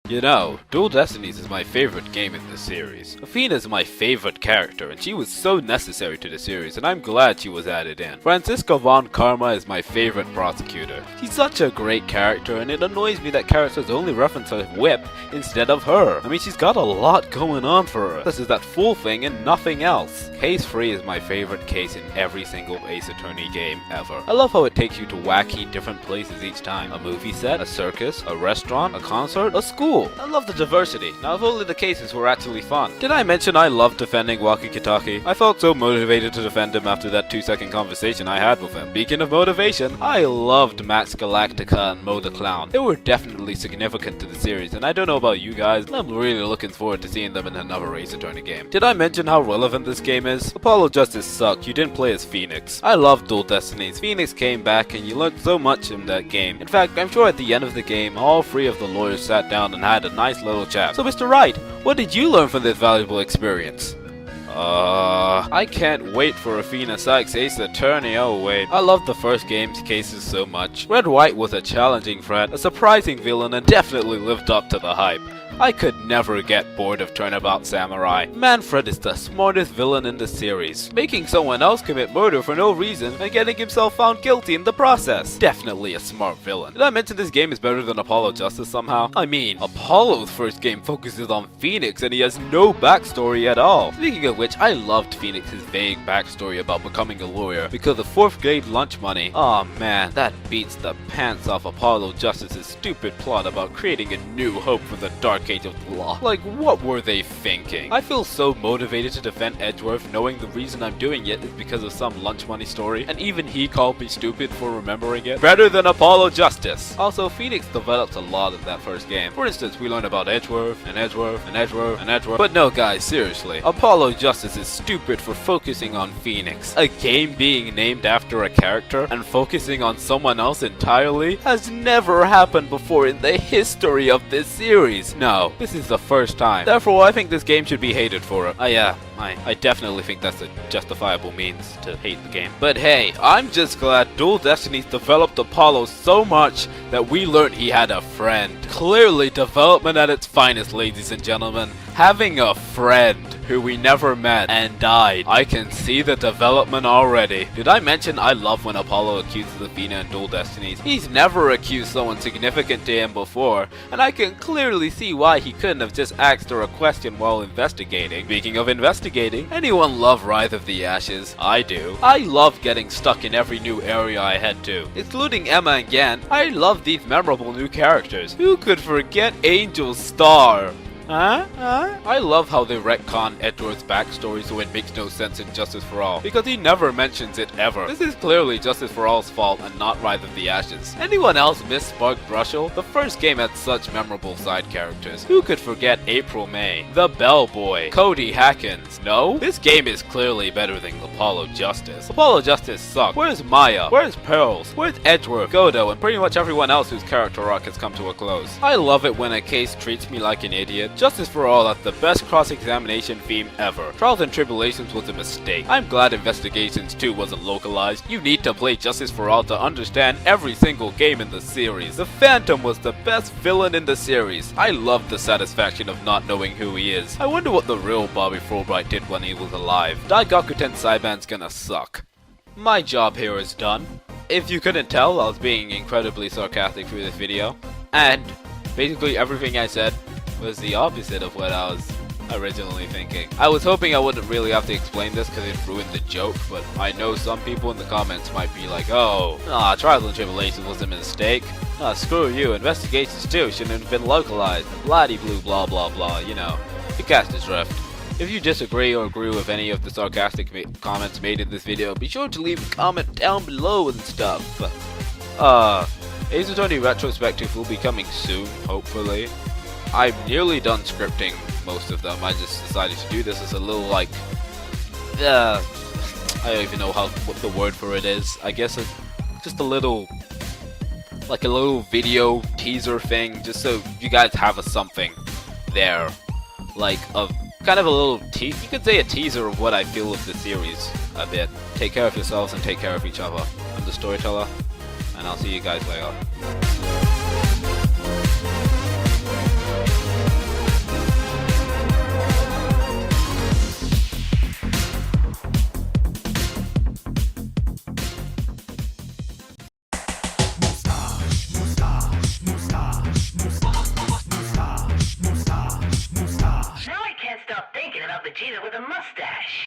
You know, Dual Destinies is my favorite game in the series. Athena is my favorite character, and she was so necessary to the series, and I'm glad she was added in. Franziska von Karma is my favorite prosecutor. She's such a great character, and it annoys me that characters only reference her whip instead of her. I mean, she's got a lot going on for her. This is that full thing and nothing else. Case 3 is my favorite case in every single Ace Attorney game ever. I love how it takes you to wacky different places each time. A movie set, a circus, a restaurant, a concert, a school. I love the diversity. Now if only the cases were actually fun. Did I mention I love defending Waki Kitaki? I felt so motivated to defend him after that 2-second conversation I had with him. Speaking of motivation, I loved Max Galactica and Mo the Clown. They were definitely significant to the series, and I don't know about you guys, but I'm really looking forward to seeing them in another Ace Attorney game. Did I mention how relevant this game is? Apollo Justice sucked. You didn't play as Phoenix. I love Dual Destinies. Phoenix came back and you learned so much in that game. In fact, I'm sure at the end of the game, all 3 of the lawyers sat down and had a nice little chat. So Mr. Wright, what did you learn from this valuable experience? I can't wait for Athena Cykes Ace Attorney. Oh wait. I love the first game's cases so much. Red White was a challenging threat, a surprising villain, and definitely lived up to the hype. I could never get bored of Turnabout Samurai. Manfred is the smartest villain in the series, making someone else commit murder for no reason and getting himself found guilty in the process. Definitely a smart villain. Did I mention this game is better than Apollo Justice somehow? I mean, Apollo's first game focuses on Phoenix and he has no backstory at all. Speaking of which, I loved Phoenix's vague backstory about becoming a lawyer because of 4th grade lunch money. Aw man, that beats the pants off Apollo Justice's stupid plot about creating a new hope for the dark age of the law. Like, what were they thinking? I feel so motivated to defend Edgeworth knowing the reason I'm doing it is because of some lunch money story, and even he called me stupid for remembering it. Better than Apollo Justice. Also, Phoenix developed a lot in that first game. For instance, we learned about Edgeworth, and Edgeworth, and Edgeworth, and Edgeworth. But no guys, seriously, Apollo Justice is stupid for focusing on Phoenix. A game being named after a character and focusing on someone else entirely has never happened before in the history of this series. No, this is the first time. Therefore, I think this game should be hated for it. I definitely think that's a justifiable means to hate the game. But hey, I'm just glad Dual Destinies developed Apollo so much that we learned he had a friend. Clearly development at its finest, ladies and gentlemen. Having a friend who we never met and died. I can see the development already. Did I mention I love when Apollo accuses Athena in Dual Destinies? He's never accused someone significant to him before, and I can clearly see why he couldn't have just asked her a question while investigating. Speaking of investigating, anyone love Rise of the Ashes? I do. I love getting stuck in every new area I head to, including Emma and Gan. I love these memorable new characters. Who could forget Angel's Star? I love how they retcon Edward's backstory so it makes no sense in Justice for All, because he never mentions it ever. This is clearly Justice for All's fault and not Rise of the Ashes. Anyone else miss Spark Brushel? The first game had such memorable side characters. Who could forget April May, the Bellboy, Cody Hackins? No? This game is clearly better than Apollo Justice. Apollo Justice sucked. Where's Maya? Where's Pearls? Where's Edgeworth, Godo, and pretty much everyone else whose character arc has come to a close? I love it when a case treats me like an idiot. Justice for All has the best cross-examination theme ever. Trials and Tribulations was a mistake. I'm glad Investigations 2 wasn't localized. You need to play Justice for All to understand every single game in the series. The Phantom was the best villain in the series. I love the satisfaction of not knowing who he is. I wonder what the real Bobby Fulbright did when he was alive. Daigakuten Saiban's gonna suck. My job here is done. If you couldn't tell, I was being incredibly sarcastic through this video. And basically everything I said was the opposite of what I was originally thinking. I was hoping I wouldn't really have to explain this because it ruined the joke, but I know some people in the comments might be like, oh, Trials and Tribulations was a mistake. Screw you, Investigations 2 shouldn't have been localized. Bladdy blue blah blah blah, you know. You cast the drift. If you disagree or agree with any of the sarcastic comments made in this video, be sure to leave a comment down below and stuff. Ace Attorney Retrospective will be coming soon, hopefully. I'm nearly done scripting most of them. I just decided to do this as a little like, I don't even know what the word for it is. I guess it's just a little, like a little video teaser thing, just so you guys have something there, like a kind of a little you could say a teaser of what I feel of the series a bit. Take care of yourselves and take care of each other. I'm the Storyteller, and I'll see you guys later. Vegeta with a mustache.